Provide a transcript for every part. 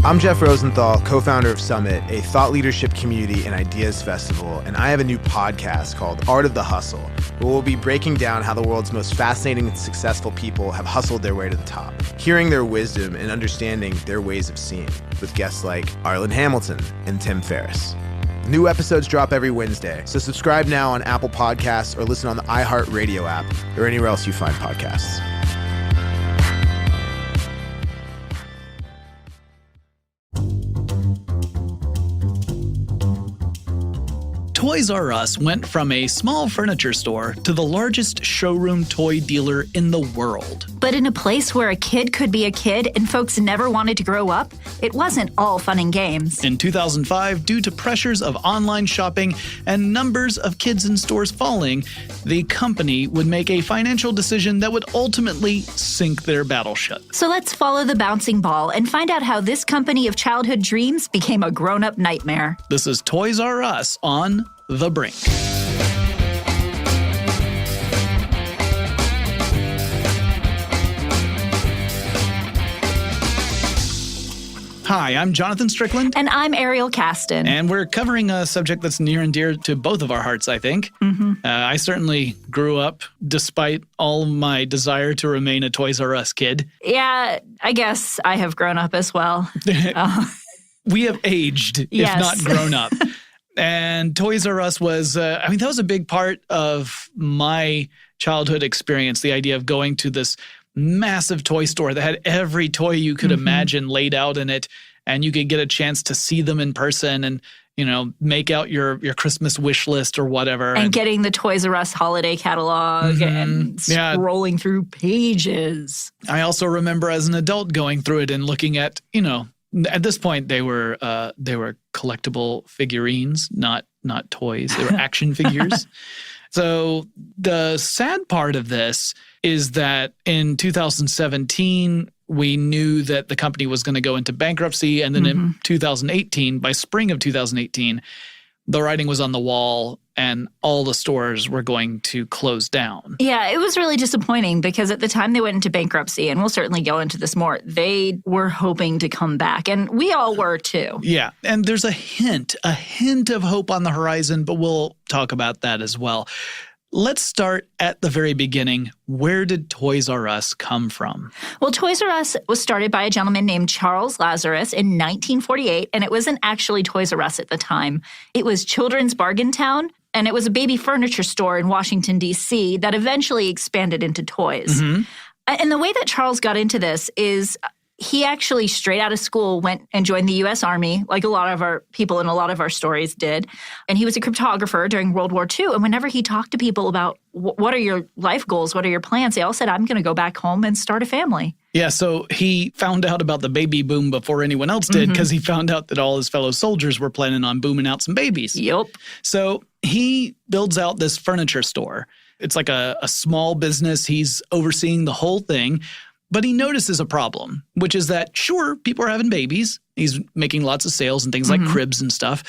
I'm Jeff Rosenthal, co-founder of Summit, a thought leadership community and ideas festival, and I have a new podcast called Art of the Hustle, where we'll be breaking down how the world's most fascinating and successful people have hustled their way to the top, hearing their wisdom and understanding their ways of seeing, with guests like Arlen Hamilton and Tim Ferriss. New episodes drop every Wednesday, so subscribe now on Apple Podcasts or listen on the iHeartRadio app or anywhere else you find podcasts. Toys R Us went from a small furniture store to the largest showroom toy dealer in the world. But in a place where a kid could be a kid and folks never wanted to grow up, it wasn't all fun and games. In 2005, due to pressures of online shopping and numbers of kids in stores falling, the company would make a financial decision that would ultimately sink their battleship. So let's follow the bouncing ball and find out how this company of childhood dreams became a grown-up nightmare. This is Toys R Us on The Brink. Hi, I'm Jonathan Strickland. And I'm Ariel Caston. And we're covering a subject that's near and dear to both of our hearts, I think. I certainly grew up, despite all of my desire to remain a Toys R Us kid. Yeah, I guess I have grown up as well. We have aged, Yes. if not grown up. And Toys R Us was, that was a big part of my childhood experience, the idea of going to this massive toy store that had every toy you could imagine laid out in it, and you could get a chance to see them in person and, make out your Christmas wish list or whatever. And getting the Toys R Us holiday catalog and scrolling through pages. I also remember as an adult going through it and looking at, at this point they were collectible figurines, not toys. They were action figures. So the sad part of this is that in 2017, we knew that the company was going to go into bankruptcy. And then in 2018, by spring of 2018, the writing was on the wall and all the stores were going to close down. Yeah, it was really disappointing because at the time they went into bankruptcy, and we'll certainly go into this more, they were hoping to come back. And we all were too. Yeah, and there's a hint of hope on the horizon, but we'll talk about that as well. Let's start at the very beginning. Where did Toys R Us come from? Well, Toys R Us was started by a gentleman named Charles Lazarus in 1948, and it wasn't actually Toys R Us at the time. It was Children's Bargain Town, and it was a baby furniture store in Washington, D.C. that eventually expanded into toys. And the way that Charles got into this is he actually, straight out of school, went and joined the U.S. Army, like a lot of our people in a lot of our stories did. And he was a cryptographer during World War II. And whenever he talked to people about what are your life goals, what are your plans, they all said, I'm going to go back home and start a family. Yeah, so he found out about the baby boom before anyone else did because he found out that all his fellow soldiers were planning on booming out some babies. Yep. So he builds out this furniture store. It's like a small business. He's overseeing the whole thing. But he notices a problem, which is that, sure, people are having babies. He's making lots of sales and things like cribs and stuff.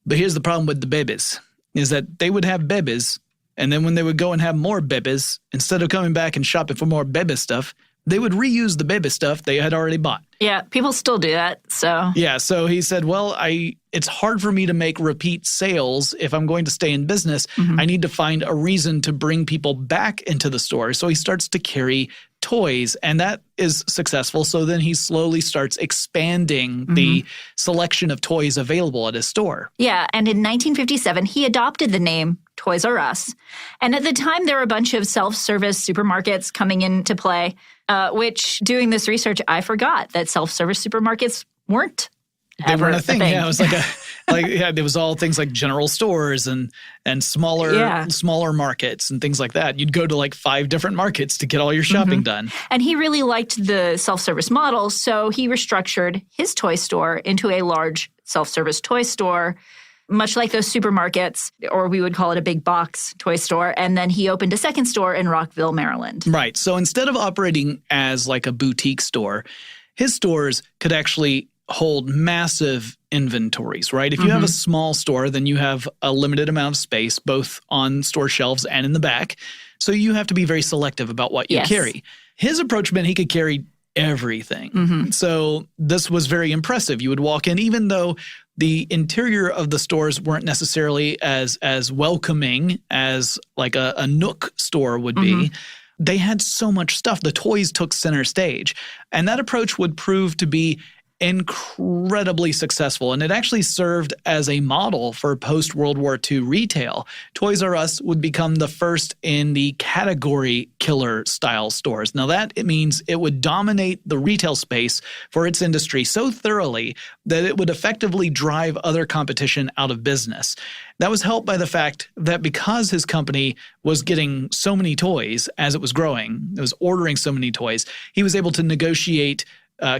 But here's the problem with the babies, is that they would have babies, and then when they would go and have more babies, instead of coming back and shopping for more baby stuff, they would reuse the baby stuff they had already bought. Yeah, people still do that, so. Yeah, so he said, well, it's hard for me to make repeat sales if I'm going to stay in business. I need to find a reason to bring people back into the store. So he starts to carry toys, and that is successful. So then he slowly starts expanding the selection of toys available at his store. Yeah, and in 1957, he adopted the name Toys R Us. And at the time, there were a bunch of self-service supermarkets coming into play, which, doing this research, I forgot that self-service supermarkets weren't They weren't a thing. Yeah, it was there was all things like general stores and smaller markets and things like that. You'd go to like 5 different markets to get all your shopping done. And he really liked the self-service model, so he restructured his toy store into a large self-service toy store, much like those supermarkets, or we would call it a big box toy store. And then he opened a second store in Rockville, Maryland. Right. So instead of operating as like a boutique store, his stores could actually hold massive inventories, right? If you have a small store, then you have a limited amount of space, both on store shelves and in the back. So you have to be very selective about what you carry. His approach meant he could carry everything. So this was very impressive. You would walk in, even though the interior of the stores weren't necessarily as welcoming as like a Nook store would be. They had so much stuff. The toys took center stage. And that approach would prove to be incredibly successful. And it actually served as a model for post-World War II retail. Toys R Us would become the first in the category killer style stores. Now that it means it would dominate the retail space for its industry so thoroughly that it would effectively drive other competition out of business. That was helped by the fact that because his company was getting so many toys as it was growing, it was ordering so many toys, he was able to negotiate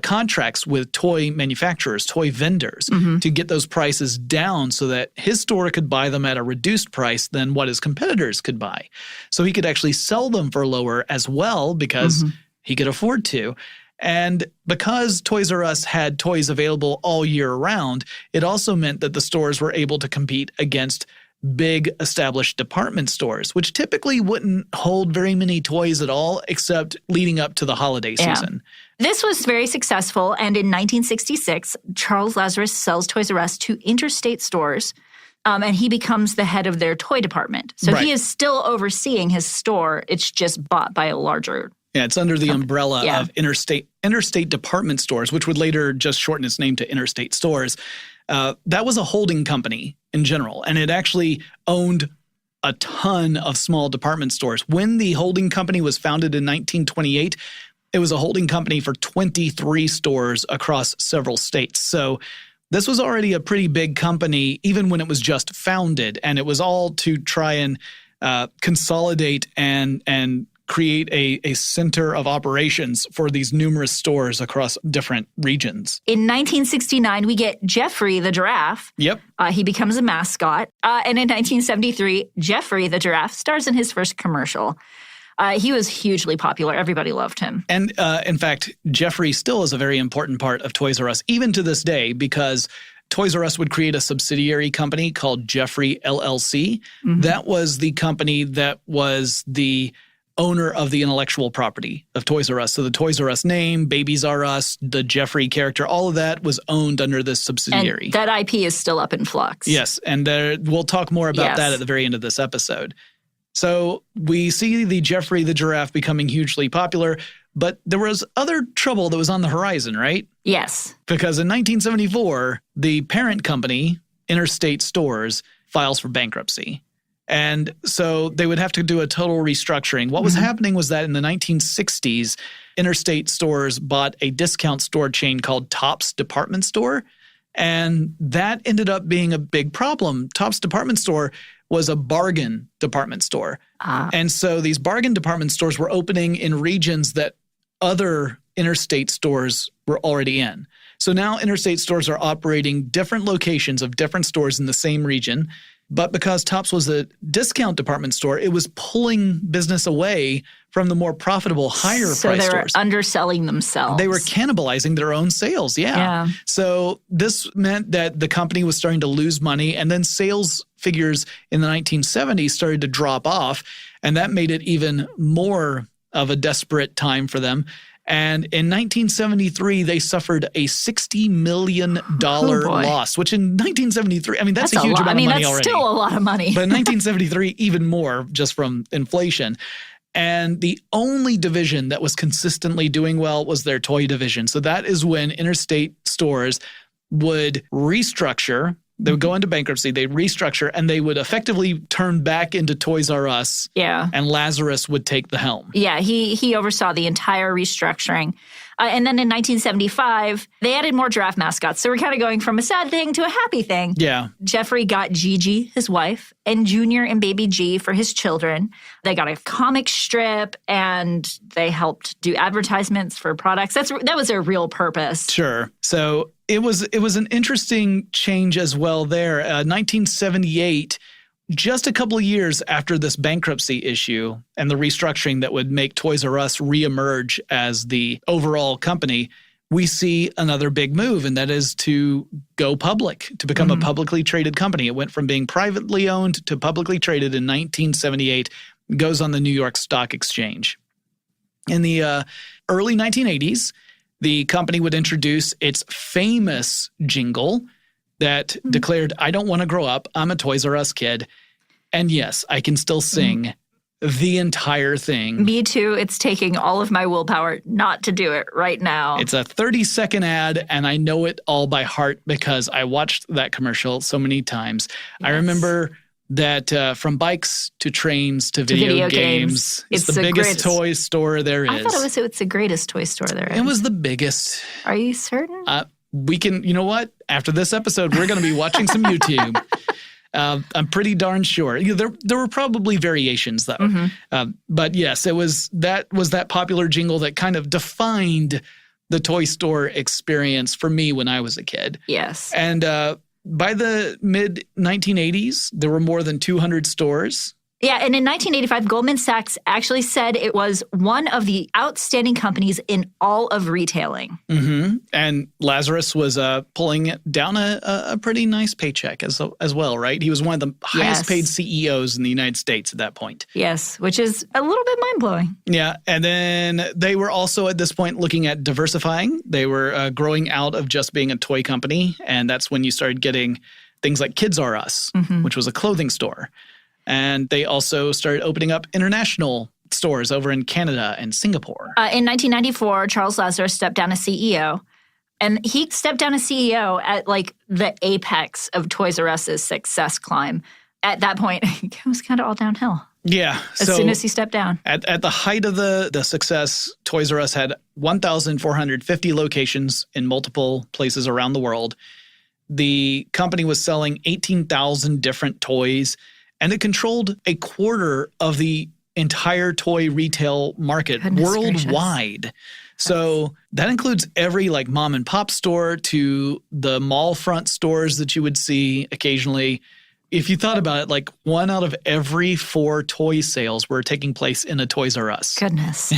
contracts with toy manufacturers, toy vendors, to get those prices down so that his store could buy them at a reduced price than what his competitors could buy. So he could actually sell them for lower as well because he could afford to. And because Toys R Us had toys available all year round, it also meant that the stores were able to compete against big established department stores, which typically wouldn't hold very many toys at all, except leading up to the holiday season. This was very successful, and in 1966, Charles Lazarus sells Toys R Us to Interstate Stores, and he becomes the head of their toy department. So he is still overseeing his store. It's just bought by a larger it's under the umbrella of Interstate Department Stores, which would later just shorten its name to Interstate Stores. That was a holding company in general, and it actually owned a ton of small department stores. When the holding company was founded in 1928, it was a holding company for 23 stores across several states. So this was already a pretty big company, even when it was just founded, and it was all to try and consolidate and create a center of operations for these numerous stores across different regions. In 1969, we get Jeffrey the giraffe. Yep. He becomes a mascot. And in 1973, Jeffrey the giraffe stars in his first commercial. He was hugely popular. Everybody loved him. And in fact, Jeffrey still is a very important part of Toys R Us, even to this day, because Toys R Us would create a subsidiary company called Jeffrey LLC. That was the company that was the owner of the intellectual property of Toys R Us. So the Toys R Us name, Babies R Us, the Jeffrey character, all of that was owned under this subsidiary. And that IP is still up in flux. Yes, and we'll talk more about that at the very end of this episode. So we see the Jeffrey the giraffe becoming hugely popular, but there was other trouble that was on the horizon, right? Yes. Because in 1974, the parent company, Interstate Stores, files for bankruptcy. And so they would have to do a total restructuring. What was happening was that in the 1960s, Interstate Stores bought a discount store chain called Tops Department Store. And that ended up being a big problem. Tops Department Store was a bargain department store. And so these bargain department stores were opening in regions that other interstate stores were already in. So now Interstate Stores are operating different locations of different stores in the same region. But because Tops was a discount department store, it was pulling business away from the more profitable, higher price stores. So they were underselling themselves. They were cannibalizing their own sales, So this meant that the company was starting to lose money, and then sales figures in the 1970s started to drop off, and that made it even more of a desperate time for them. And in 1973, they suffered a $60 million loss, which in 1973, I mean, that's a huge amount of money already. That's still a lot of money. But in 1973, even more just from inflation. And the only division that was consistently doing well was their toy division. So that is when Interstate Stores would restructure. They would go into bankruptcy, they'd restructure, and they would effectively turn back into Toys R Us. And Lazarus would take the helm. He oversaw the entire restructuring. And then in 1975, they added more giraffe mascots. So we're kind of going from a sad thing to a happy thing. Jeffrey got Gigi, his wife, and Junior and Baby G for his children. They got a comic strip, and they helped do advertisements for products. That was their real purpose. Sure. So it was an interesting change as well there. 1978, just a couple of years after this bankruptcy issue and the restructuring that would make Toys R Us reemerge as the overall company, we see another big move, and that is to go public, to become a publicly traded company. It went from being privately owned to publicly traded in 1978, goes on the New York Stock Exchange. In the early 1980s, the company would introduce its famous jingle that declared, "I don't want to grow up. I'm a Toys R Us kid." And yes, I can still sing the entire thing. Me too. It's taking all of my willpower not to do it right now. It's a 30-second ad, and I know it all by heart because I watched that commercial so many times. Yes. I remember that from bikes to trains to video games. It's the biggest toy store there is. I thought it's the greatest toy store there is. It was the biggest. Are you certain? We can, you know what? After this episode, we're going to be watching some YouTube. I'm pretty darn sure. There were probably variations though. But yes, it was that popular jingle that kind of defined the toy store experience for me when I was a kid. Yes. And by the mid-1980s, there were more than 200 stores. Yeah, and in 1985, Goldman Sachs actually said it was one of the outstanding companies in all of retailing. And Lazarus was pulling down a pretty nice paycheck as well, right? He was one of the highest paid CEOs in the United States at that point. Yes, which is a little bit mind-blowing. Yeah, and then they were also at this point looking at diversifying. They were growing out of just being a toy company, and that's when you started getting things like Kids R Us, which was a clothing store. And they also started opening up international stores over in Canada and Singapore. In 1994, Charles Lazarus stepped down as CEO. And he stepped down as CEO at like the apex of Toys R Us's success climb. At that point, it was kind of all downhill. Yeah. As soon as he stepped down. At the height of the success, Toys R Us had 1,450 locations in multiple places around the world. The company was selling 18,000 different toys. And it controlled a quarter of the entire toy retail market worldwide. So that includes every like mom and pop store to the mall front stores that you would see occasionally. If you thought about it, like 1 out of every 4 toy sales were taking place in a Toys R Us. Goodness.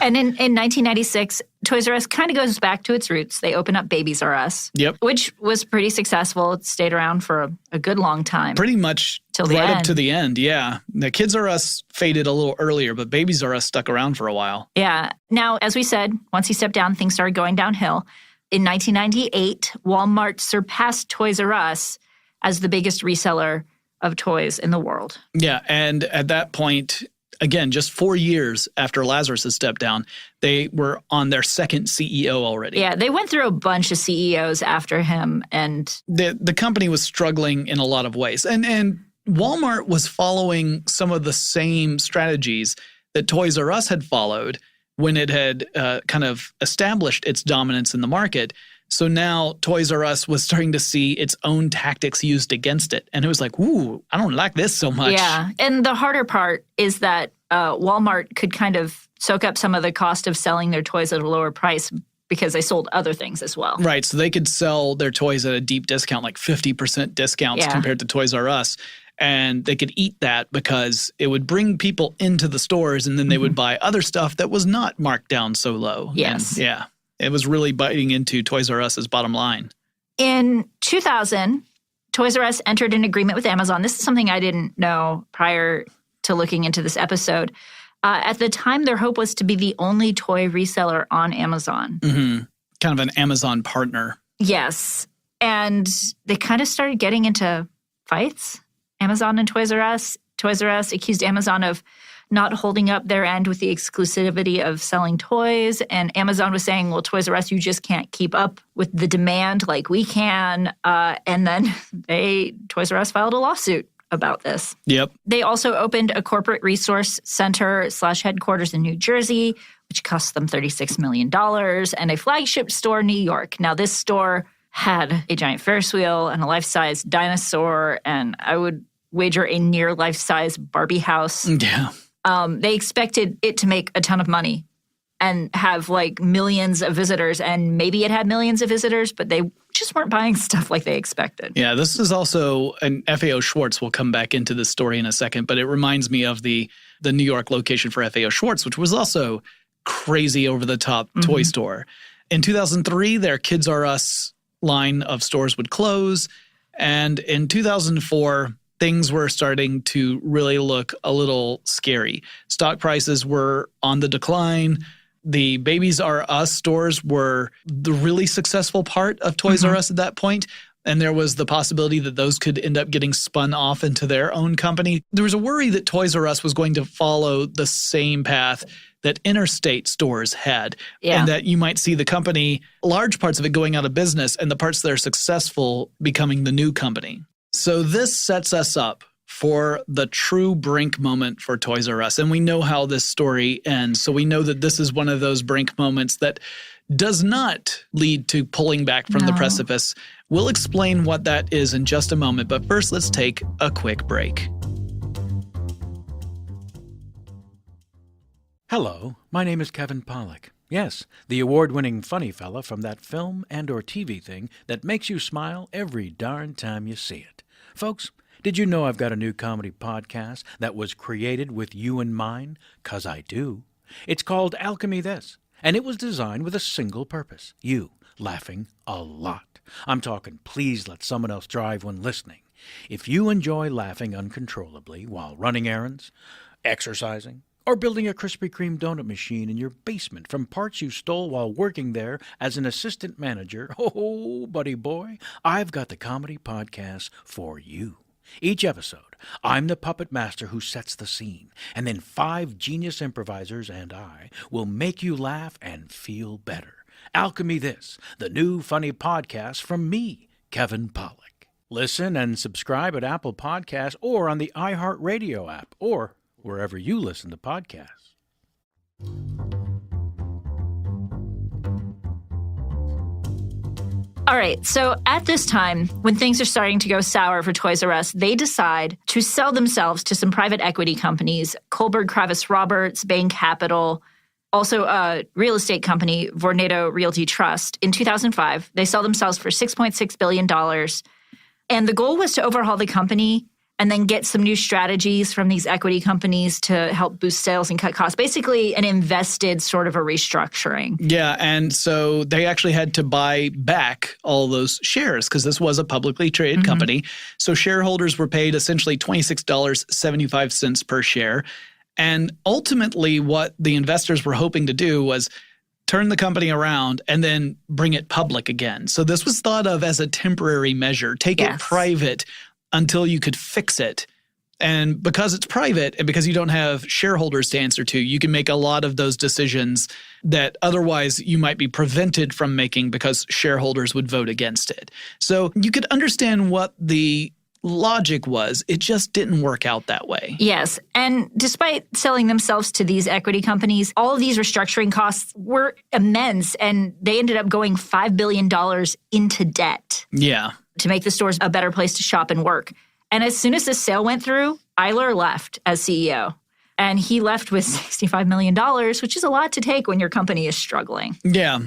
And in 1996, Toys R Us kind of goes back to its roots. They open up Babies R Us, which was pretty successful. It stayed around for a good long time. Pretty much till the end. Up to the end, yeah. The Kids R Us faded a little earlier, but Babies R Us stuck around for a while. Yeah. Now, as we said, once he stepped down, things started going downhill. In 1998, Walmart surpassed Toys R Us as the biggest reseller of toys in the world. Yeah, and at that point, again, just 4 years after Lazarus had stepped down, they were on their second CEO already. Yeah, they went through a bunch of CEOs after him, and the company was struggling in a lot of ways. And Walmart was following some of the same strategies that Toys R Us had followed when it had kind of established its dominance in the market. So now Toys R Us was starting to see its own tactics used against it. And it was like, ooh, I don't like this so much. Yeah. And the harder part is that Walmart could kind of soak up some of the cost of selling their toys at a lower price because they sold other things as well. Right. So they could sell their toys at a deep discount, like 50% discounts compared to Toys R Us. And they could eat that because it would bring people into the stores and then they would buy other stuff that was not marked down so low. Yes. And it was really biting into Toys R Us's bottom line. In 2000, Toys R Us entered an agreement with Amazon. This is something I didn't know prior to looking into this episode. At the time, their hope was to be the only toy reseller on Amazon. Kind of an Amazon partner. Yes. And they kind of started getting into fights, Amazon and Toys R Us. Toys R Us accused Amazon of not holding up their end with the exclusivity of selling toys. And Amazon was saying, well, Toys R Us, you just can't keep up with the demand like we can. And then Toys R Us filed a lawsuit about this. Yep. They also opened a corporate resource center / headquarters in New Jersey, which cost them $36 million, and a flagship store in New York. Now, this store had a giant Ferris wheel and a life-size dinosaur, and I would wager a near life-size Barbie house. Yeah. They expected it to make a ton of money and have like millions of visitors. And maybe it had millions of visitors, but they just weren't buying stuff like they expected. Yeah, this is also, and FAO Schwarz will come back into this story in a second, but it reminds me of the New York location for FAO Schwarz, which was also crazy over-the-top toy store. In 2003, their Kids R Us line of stores would close. And in 2004, things were starting to really look a little scary. Stock prices were on the decline. The Babies R Us stores were the really successful part of Toys R Us at that point. And there was the possibility that those could end up getting spun off into their own company. There was a worry that Toys R Us was going to follow the same path that interstate stores had. And that you might see the company, large parts of it going out of business and the parts that are successful becoming the new company. So this sets us up for the true brink moment for Toys R Us. And we know how this story ends. So we know that this is one of those brink moments that does not lead to pulling back from the precipice. We'll explain what that is in just a moment, but first let's take a quick break. Hello, my name is Kevin Pollak. Yes, the award-winning funny fella from that film and or TV thing that makes you smile every darn time you see it. Folks, did you know I've got a new comedy podcast that was created with you in mind? 'Cause I do. It's called Alchemy This. And it was designed with a single purpose, you laughing a lot. I'm talking please let someone else drive when listening. If you enjoy laughing uncontrollably while running errands, exercising, or building a Krispy Kreme donut machine in your basement from parts you stole while working there as an assistant manager, oh, buddy boy, I've got the comedy podcast for you. Each episode, I'm the puppet master who sets the scene, and then 5 genius improvisers and I will make you laugh and feel better. Alchemy This, the new funny podcast from me, Kevin Pollak. Listen and subscribe at Apple Podcasts or on the iHeartRadio app or wherever you listen to podcasts. All right, so at this time, when things are starting to go sour for Toys R Us, they decide to sell themselves to some private equity companies, Kohlberg Kravis Roberts, Bain Capital, also a real estate company, Vornado Realty Trust. In 2005, they sell themselves for $6.6 billion. And the goal was to overhaul the company and then get some new strategies from these equity companies to help boost sales and cut costs. Basically, an invested sort of a restructuring. Yeah, and so they actually had to buy back all those shares because this was a publicly traded company. So shareholders were paid essentially $26.75 per share. And ultimately, what the investors were hoping to do was turn the company around and then bring it public again. So this was thought of as a temporary measure. Take it private until you could fix it. And because it's private and because you don't have shareholders to answer to, you can make a lot of those decisions that otherwise you might be prevented from making because shareholders would vote against it. So you could understand what the logic was. It just didn't work out that way. Yes. And despite selling themselves to these equity companies, all of these restructuring costs were immense, and they ended up going $5 billion into debt. Yeah. To make the stores a better place to shop and work. And as soon as this sale went through, Eyler left as CEO. And he left with $65 million, which is a lot to take when your company is struggling. Yeah.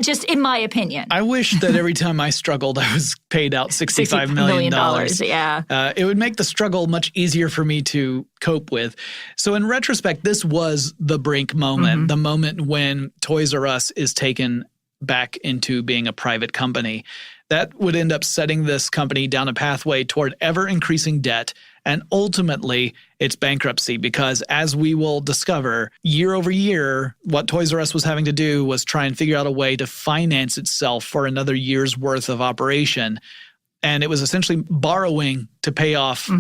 Just in my opinion. I wish that every time I struggled, I was paid out $65 million. Yeah. It would make the struggle much easier for me to cope with. So in retrospect, this was the brink moment, the moment when Toys R Us is taken back into being a private company. That would end up setting this company down a pathway toward ever-increasing debt and ultimately its bankruptcy, because as we will discover, year over year, what Toys R Us was having to do was try and figure out a way to finance itself for another year's worth of operation. And it was essentially borrowing to pay off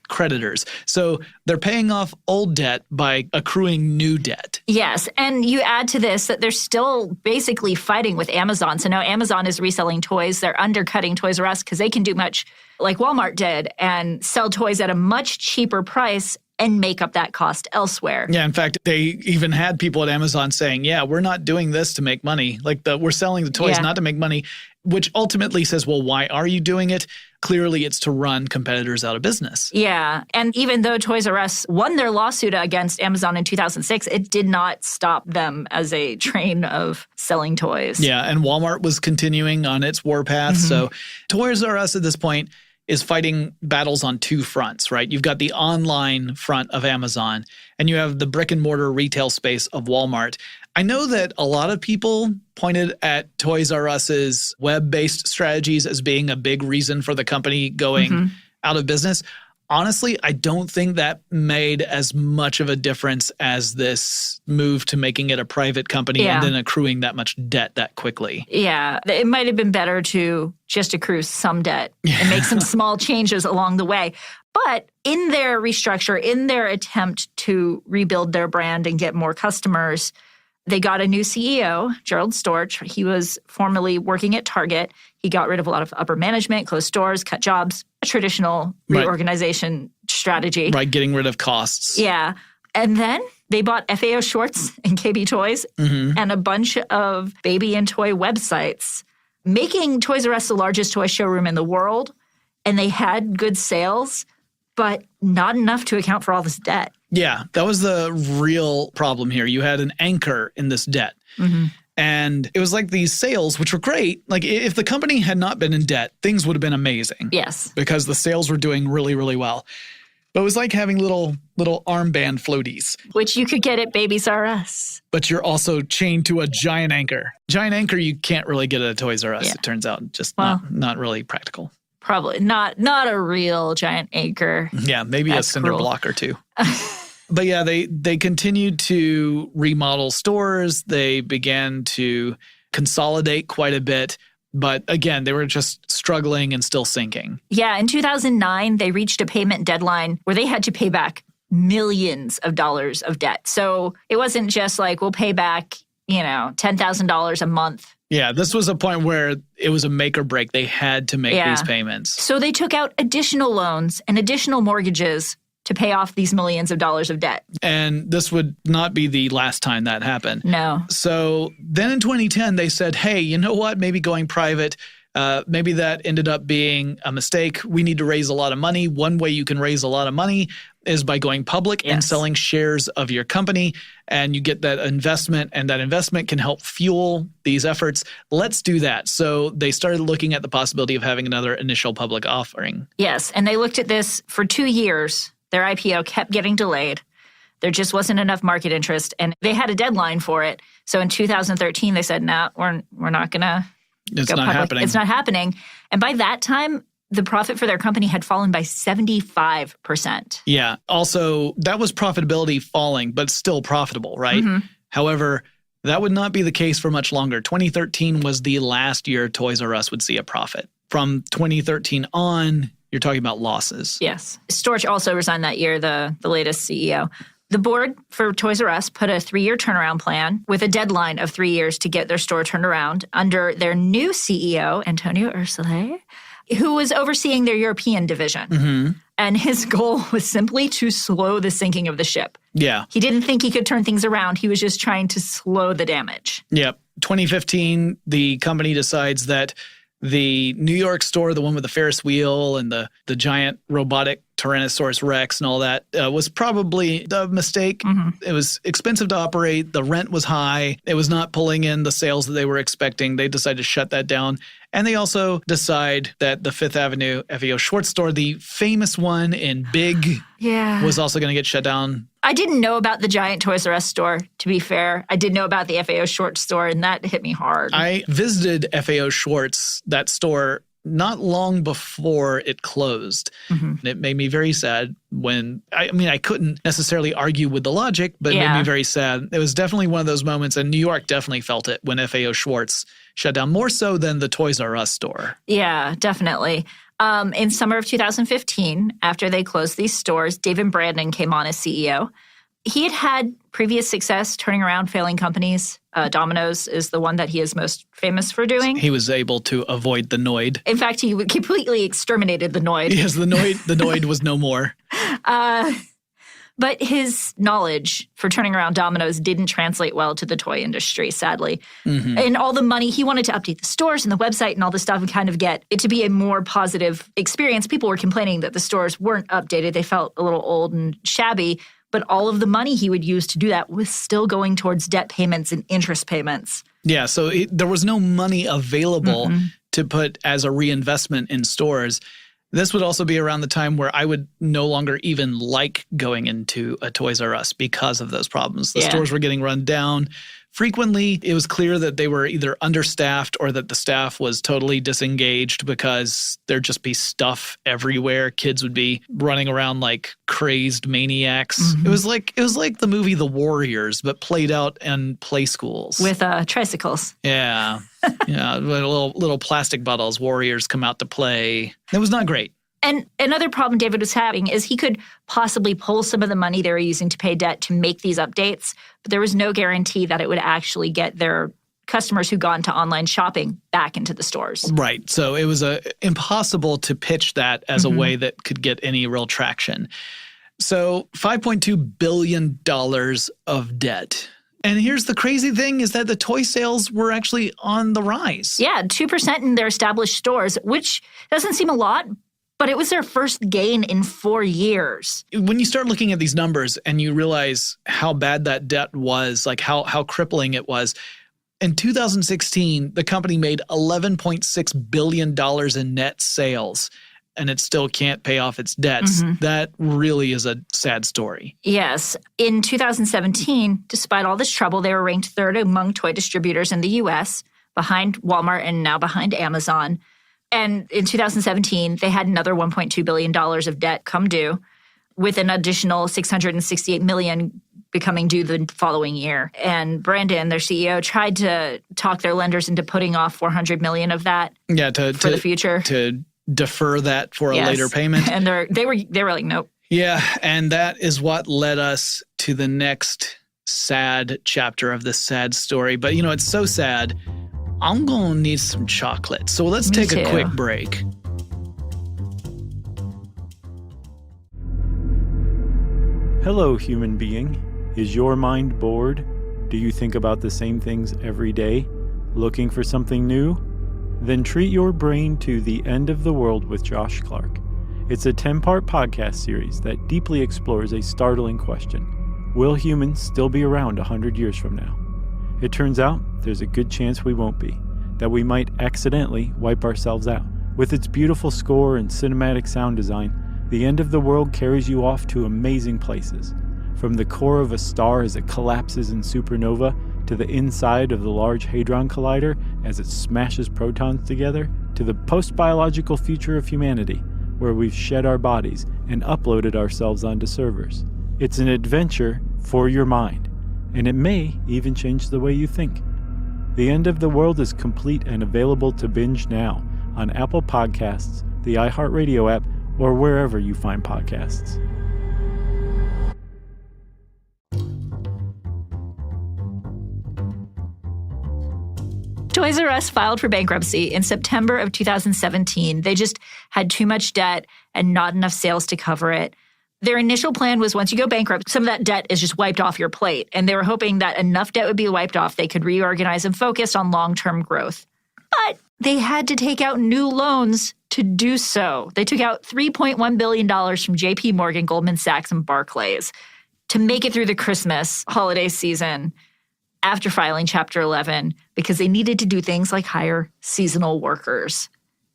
creditors. So they're paying off old debt by accruing new debt. Yes. And you add to this that they're still basically fighting with Amazon. So now Amazon is reselling toys. They're undercutting Toys R Us because they can do much like Walmart did and sell toys at a much cheaper price and make up that cost elsewhere. Yeah, in fact, they even had people at Amazon saying, yeah, we're not doing this to make money. Like we're selling the toys not to make money, which ultimately says, well, why are you doing it? Clearly, it's to run competitors out of business. Yeah. And even though Toys R Us won their lawsuit against Amazon in 2006, it did not stop them as a train of selling toys. Yeah. And Walmart was continuing on its warpath. So Toys R Us at this point is fighting battles on two fronts, right? You've got the online front of Amazon, and you have the brick and mortar retail space of Walmart. I know that a lot of people pointed at Toys R Us's web-based strategies as being a big reason for the company going out of business. honestly, I don't think that made as much of a difference as this move to making it a private company and then accruing that much debt that quickly. Yeah, it might have been better to just accrue some debt and make some small changes along the way. But in their restructure, in their attempt to rebuild their brand and get more customers, they got a new CEO, Gerald Storch. He was formerly working at Target. He got rid of a lot of upper management, closed stores, cut jobs, a traditional reorganization strategy. Right, getting rid of costs. Yeah. And then they bought FAO Schwarz and KB Toys and a bunch of baby and toy websites, making Toys R Us the largest toy showroom in the world. And they had good sales, but not enough to account for all this debt. Yeah, that was the real problem here. You had an anchor in this debt. And it was like these sales, which were great. Like if the company had not been in debt, things would have been amazing. Yes. Because the sales were doing really, really well. But it was like having little armband floaties. Which you could get at Babies R Us. But you're also chained to a giant anchor. Giant anchor you can't really get at a Toys R Us, it turns out. Just not really practical. Probably not a real giant anchor. Yeah, maybe a cinder block or two. But yeah, they continued to remodel stores. They began to consolidate quite a bit. But again, they were just struggling and still sinking. Yeah, in 2009, they reached a payment deadline where they had to pay back millions of dollars of debt. So it wasn't just like, we'll pay back, $10,000 a month. Yeah, this was a point where it was a make or break. They had to make these payments. So they took out additional loans and additional mortgages to pay off these millions of dollars of debt. And this would not be the last time that happened. No. So then in 2010, they said, hey, you know what? Maybe going private, maybe that ended up being a mistake. We need to raise a lot of money. One way you can raise a lot of money is by going public and selling shares of your company. And you get that investment, and that investment can help fuel these efforts. Let's do that. So they started looking at the possibility of having another initial public offering. Yes. And they looked at this for 2 years. Their IPO kept getting delayed. There just wasn't enough market interest, and they had a deadline for it. So in 2013, they said, "No, we're not going to go public. Happening. It's not happening." And by that time, the profit for their company had fallen by 75%. Yeah. Also, that was profitability falling, but still profitable, right? However, that would not be the case for much longer. 2013 was the last year Toys R Us would see a profit. From 2013 on, you're talking about losses. Yes. Storch also resigned that year, the latest CEO. The board for Toys R Us put a 3-year turnaround plan with a deadline of 3 years to get their store turned around under their new CEO, Antonio Ursule, who was overseeing their European division. And his goal was simply to slow the sinking of the ship. Yeah. He didn't think he could turn things around. He was just trying to slow the damage. Yep. 2015, the company decides that the New York store, the one with the Ferris wheel and the giant robotic Tyrannosaurus Rex and all that, was probably a mistake. It was expensive to operate. The rent was high. It was not pulling in the sales that they were expecting. They decided to shut that down. And they also decide that the Fifth Avenue FAO Schwarz store, the famous one in Big, was also going to get shut down. I didn't know about the giant Toys R Us store, to be fair. I did know about the FAO Schwarz store, and that hit me hard. I visited FAO Schwarz, that store, not long before it closed. And it made me very sad when, I couldn't necessarily argue with the logic, but it made me very sad. It was definitely one of those moments, and New York definitely felt it when FAO Schwarz shut down, more so than the Toys R Us store. Yeah, definitely. In summer of 2015, after they closed these stores, David Brandon came on as CEO. He had had previous success turning around failing companies. Domino's is the one that he is most famous for doing. He was able to avoid the Noid. In fact, he completely exterminated the Noid. Yes, the Noid was no more. But his knowledge for turning around Domino's didn't translate well to the toy industry, sadly. And all the money, he wanted to update the stores and the website and all this stuff and kind of get it to be a more positive experience. People were complaining that the stores weren't updated. They felt a little old and shabby. But all of the money he would use to do that was still going towards debt payments and interest payments. Yeah, so there was no money available to put as a reinvestment in stores. This would also be around the time where I would no longer even like going into a Toys R Us because of those problems. The stores were getting run down. Frequently, it was clear that they were either understaffed or that the staff was totally disengaged because there'd just be stuff everywhere. Kids would be running around like crazed maniacs. Mm-hmm. It was like the movie The Warriors, but played out in play schools. With tricycles. Yeah. Yeah, little plastic bottles. Warriors come out to play. It was not great. And another problem David was having is he could possibly pull some of the money they were using to pay debt to make these updates, but there was no guarantee that it would actually get their customers who got into online shopping back into the stores. Right. So it was impossible to pitch that as a way that could get any real traction. So $5.2 billion of debt. And here's the crazy thing is that the toy sales were actually on the rise. Yeah, 2% in their established stores, which doesn't seem a lot, but it was their first gain in 4 years. When you start looking at these numbers and you realize how bad that debt was, like how crippling it was, in 2016, the company made $11.6 billion in net sales, and it still can't pay off its debts. That really is a sad story. Yes. In 2017, despite all this trouble, they were ranked third among toy distributors in the U.S., behind Walmart and now behind Amazon. And in 2017, they had another $1.2 billion of debt come due, with an additional $668 million becoming due the following year. And Brandon, their CEO, tried to talk their lenders into putting off $400 million of that for the future. To defer that for a later payment. And they were like, nope. Yeah, and that is what led us to the next sad chapter of this sad story. But, it's so sad. I'm going to need some chocolate. So let's take a quick break. Hello, human being. Is your mind bored? Do you think about the same things every day? Looking for something new? Then treat your brain to The End of the World with Josh Clark. It's a 10-part podcast series that deeply explores a startling question. Will humans still be around 100 years from now? It turns out there's a good chance we won't be, that we might accidentally wipe ourselves out. With its beautiful score and cinematic sound design, The End of the World carries you off to amazing places. From the core of a star as it collapses in supernova, to the inside of the Large Hadron Collider as it smashes protons together, to the post-biological future of humanity, where we've shed our bodies and uploaded ourselves onto servers. It's an adventure for your mind, and it may even change the way you think. The End of the World is complete and available to binge now on Apple Podcasts, the iHeartRadio app, or wherever you find podcasts. Toys R Us filed for bankruptcy in September of 2017. They just had too much debt and not enough sales to cover it. Their initial plan was once you go bankrupt, some of that debt is just wiped off your plate. And they were hoping that enough debt would be wiped off, they could reorganize and focus on long-term growth. But they had to take out new loans to do so. They took out $3.1 billion from JP Morgan, Goldman Sachs, and Barclays to make it through the Christmas holiday season after filing Chapter 11 because they needed to do things like hire seasonal workers.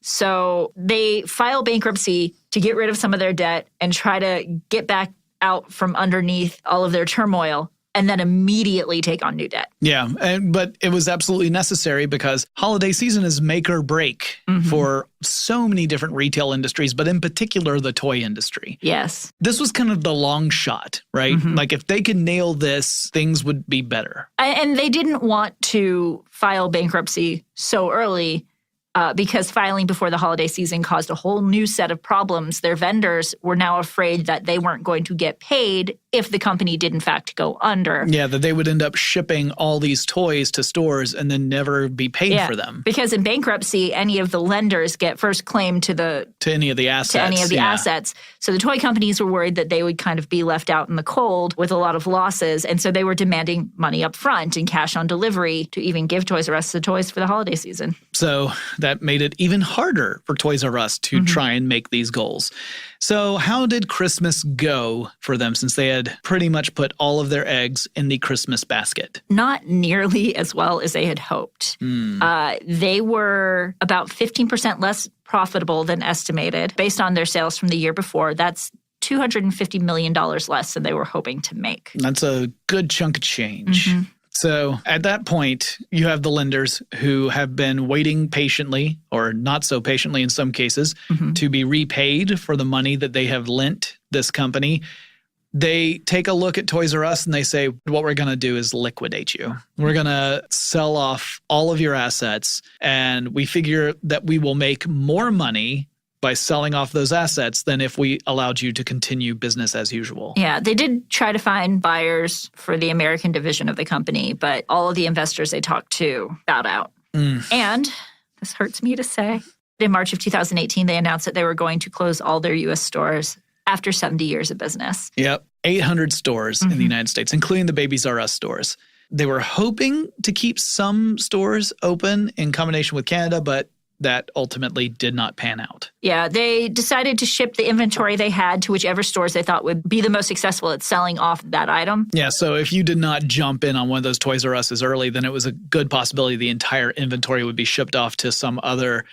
So they file bankruptcy to get rid of some of their debt and try to get back out from underneath all of their turmoil, and then immediately take on new debt. Yeah, but it was absolutely necessary because holiday season is make or break for so many different retail industries, but in particular the toy industry. Yes. This was kind of the long shot, right? Like if they could nail this, things would be better. And they didn't want to file bankruptcy so early because filing before the holiday season caused a whole new set of problems. Their vendors were now afraid that they weren't going to get paid if the company did in fact go under. Yeah, that they would end up shipping all these toys to stores and then never be paid for them. Because in bankruptcy, any of the lenders get first claim to any of the assets. Assets. So the toy companies were worried that they would kind of be left out in the cold with a lot of losses. And so they were demanding money up front and cash on delivery to even give Toys R Us the toys for the holiday season. So that made it even harder for Toys R Us to try and make these goals. So how did Christmas go for them since they had pretty much put all of their eggs in the Christmas basket? Not nearly as well as they had hoped. They were about 15% less profitable than estimated based on their sales from the year before. That's $250 million less than they were hoping to make. That's a good chunk of change. So at that point, you have the lenders who have been waiting patiently, or not so patiently in some cases, to be repaid for the money that they have lent this company. They take a look at Toys R Us and they say, what we're going to do is liquidate you. We're going to sell off all of your assets, and we figure that we will make more money by selling off those assets than if we allowed you to continue business as usual. Yeah, they did try to find buyers for the American division of the company, but all of the investors they talked to bowed out. And this hurts me to say, in March of 2018, they announced that they were going to close all their U.S. stores after 70 years of business. Yep, 800 stores in the United States, including the Babies R Us stores. They were hoping to keep some stores open in combination with Canada, but that ultimately did not pan out. Yeah, they decided to ship the inventory they had to whichever stores they thought would be the most successful at selling off that item. Yeah, so if you did not jump in on one of those Toys R Us's early, then it was a good possibility the entire inventory would be shipped off to some other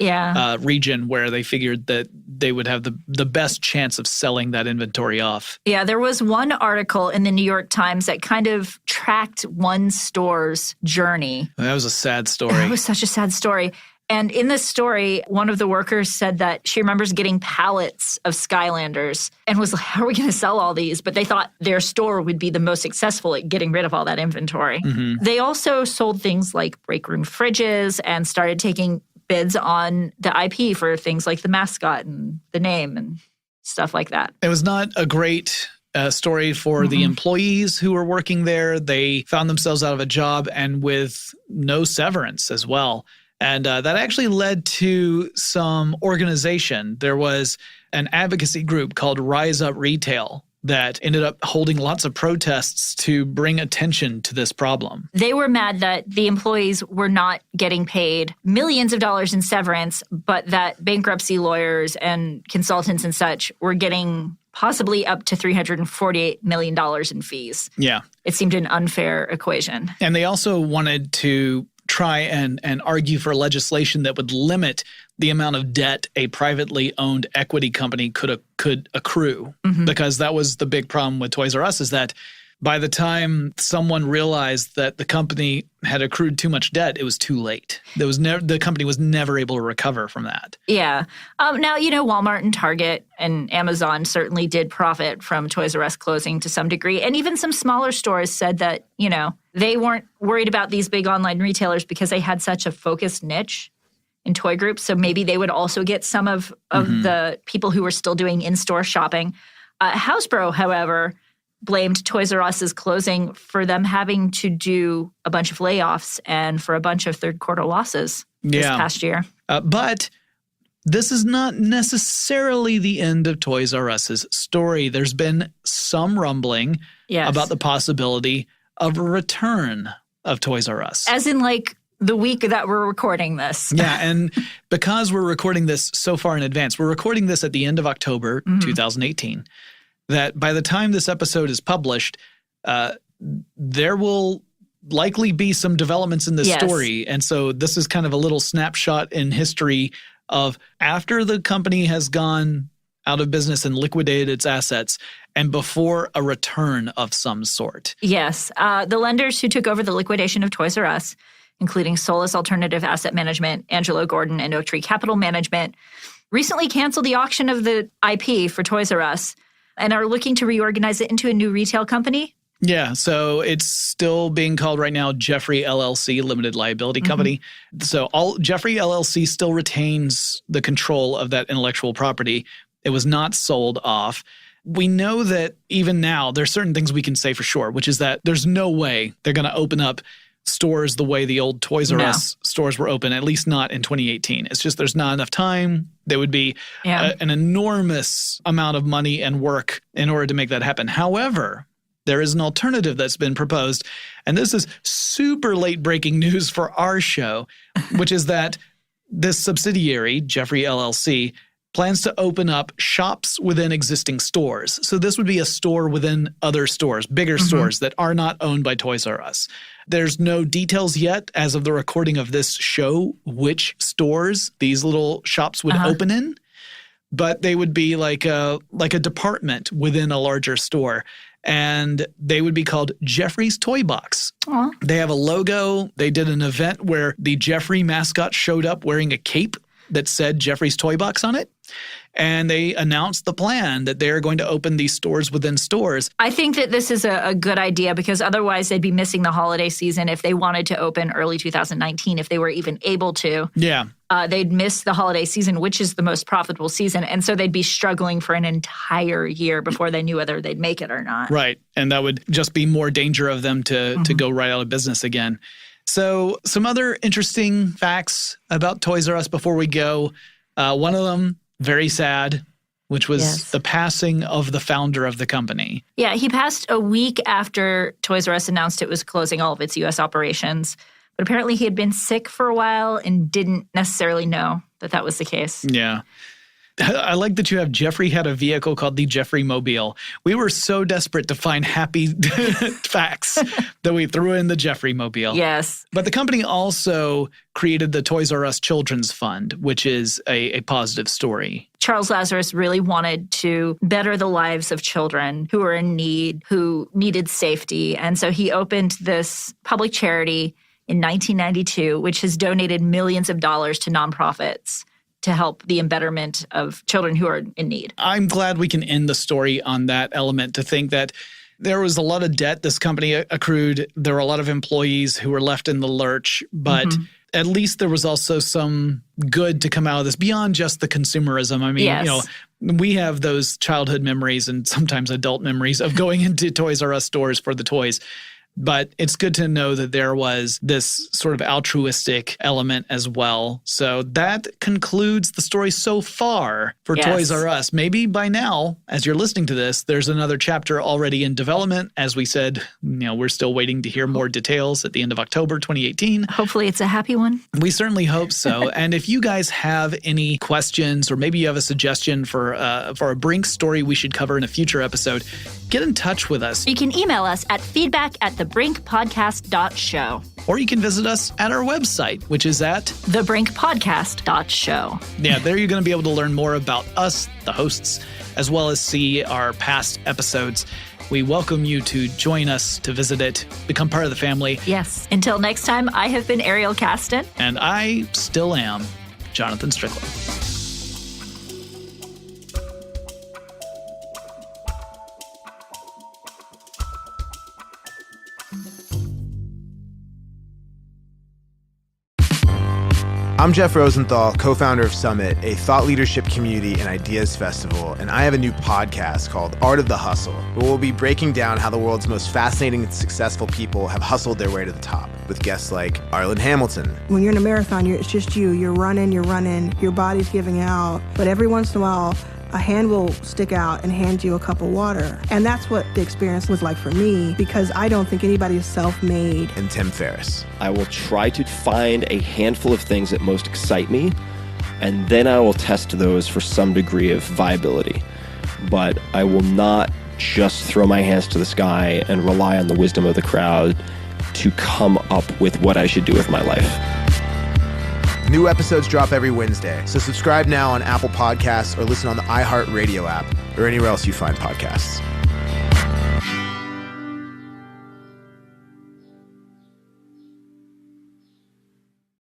region where they figured that they would have the best chance of selling that inventory off. Yeah, there was one article in the New York Times that kind of tracked one store's journey. That was a sad story. It was such a sad story. And in this story, one of the workers said that she remembers getting pallets of Skylanders and was like, how are we going to sell all these? But they thought their store would be the most successful at getting rid of all that inventory. They also sold things like break room fridges and started taking bids on the IP for things like the mascot and the name and stuff like that. It was not a great story for the employees who were working there. They found themselves out of a job and with no severance as well. And that actually led to some organization. There was an advocacy group called Rise Up Retail that ended up holding lots of protests to bring attention to this problem. They were mad that the employees were not getting paid millions of dollars in severance, but that bankruptcy lawyers and consultants and such were getting possibly up to $348 million in fees. Yeah. It seemed an unfair equation. And they also wanted to try and argue for legislation that would limit the amount of debt a privately owned equity company could accrue. Because that was the big problem with Toys R Us, is that by the time someone realized that the company had accrued too much debt, it was too late. The company was never able to recover from that. Yeah. Now, Walmart and Target and Amazon certainly did profit from Toys R Us closing to some degree. And even some smaller stores said that, they weren't worried about these big online retailers because they had such a focused niche in toy groups. So maybe they would also get some of the people who were still doing in-store shopping. Hasbro, however, blamed Toys R Us's closing for them having to do a bunch of layoffs and for a bunch of third quarter losses this past year. But this is not necessarily the end of Toys R Us's story. There's been some rumbling about the possibility of a return of Toys R Us. As in the week that we're recording this. Yeah, and because we're recording this so far in advance, we're recording this at the end of October 2018, that by the time this episode is published, there will likely be some developments in this story. And so this is kind of a little snapshot in history of after the company has gone out of business and liquidated its assets and before a return of some sort. Yes. The lenders who took over the liquidation of Toys R Us, including Solus Alternative Asset Management, Angelo Gordon, and Oaktree Capital Management, recently canceled the auction of the IP for Toys R Us and are looking to reorganize it into a new retail company. Yeah, so it's still being called right now Jeffrey LLC, Limited Liability Company. So Jeffrey LLC still retains the control of that intellectual property. It was not sold off. We know that even now, there's certain things we can say for sure, which is that there's no way they're going to open up stores the way the old Toys R Us stores were open, at least not in 2018. It's just there's not enough time. There would be an enormous amount of money and work in order to make that happen. However, there is an alternative that's been proposed, and this is super late breaking news for our show, which is that this subsidiary, Jeffrey LLC, plans to open up shops within existing stores. So this would be a store within other stores, bigger stores that are not owned by Toys R Us. There's no details yet as of the recording of this show which stores these little shops would open in, but they would be like a department within a larger store. and they would be called Jeffrey's Toy Box. Aw. They have a logo. They did an event where the Jeffrey mascot showed up wearing a cape that said Jeffrey's Toy Box on it. And they announced the plan that they're going to open these stores within stores. I think that this is a good idea because otherwise they'd be missing the holiday season if they wanted to open early 2019, if they were even able to. Yeah. They'd miss the holiday season, which is the most profitable season. And so they'd be struggling for an entire year before they knew whether they'd make it or not. Right. And that would just be more danger of them to go right out of business again. So some other interesting facts about Toys R Us before we go. One of them, very sad, which was the passing of the founder of the company. Yeah, he passed a week after Toys R Us announced it was closing all of its U.S. operations. But apparently he had been sick for a while and didn't necessarily know that that was the case. Yeah. I like that you have Jeffrey had a vehicle called the Jeffrey Mobile. We were so desperate to find happy facts that we threw in the Jeffrey Mobile. Yes. But the company also created the Toys R Us Children's Fund, which is a positive story. Charles Lazarus really wanted to better the lives of children who were in need, who needed safety. And so he opened this public charity in 1992, which has donated millions of dollars to nonprofits to help the embetterment of children who are in need. I'm glad we can end the story on that element, to think that there was a lot of debt this company accrued. There were a lot of employees who were left in the lurch, but at least there was also some good to come out of this beyond just the consumerism. I mean, we have those childhood memories and sometimes adult memories of going into Toys R Us stores for the toys. But it's good to know that there was this sort of altruistic element as well. So that concludes the story so far for Toys R Us. Maybe by now, as you're listening to this, there's another chapter already in development. As we said, we're still waiting to hear more details at the end of October 2018. Hopefully it's a happy one. We certainly hope so. And if you guys have any questions, or maybe you have a suggestion for a Brink story we should cover in a future episode, get in touch with us. You can email us at feedback@thebrinkpodcast.show. Or you can visit us at our website, which is at thebrinkpodcast.show. Yeah, there you're going to be able to learn more about us, the hosts, as well as see our past episodes. We welcome you to join us to visit it, become part of the family. Yes. Until next time, I have been Ariel Caston. And I still am Jonathan Strickland. I'm Jeff Rosenthal, co-founder of Summit, a thought leadership community and ideas festival, and I have a new podcast called Art of the Hustle, where we'll be breaking down how the world's most fascinating and successful people have hustled their way to the top, with guests like Arlen Hamilton. When you're in a marathon, it's just you. You're running, your body's giving out, but every once in a while, a hand will stick out and hand you a cup of water. And that's what the experience was like for me, because I don't think anybody is self-made. And Tim Ferriss. I will try to find a handful of things that most excite me, and then I will test those for some degree of viability. But I will not just throw my hands to the sky and rely on the wisdom of the crowd to come up with what I should do with my life. New episodes drop every Wednesday, so subscribe now on Apple Podcasts or listen on the iHeartRadio app or anywhere else you find podcasts.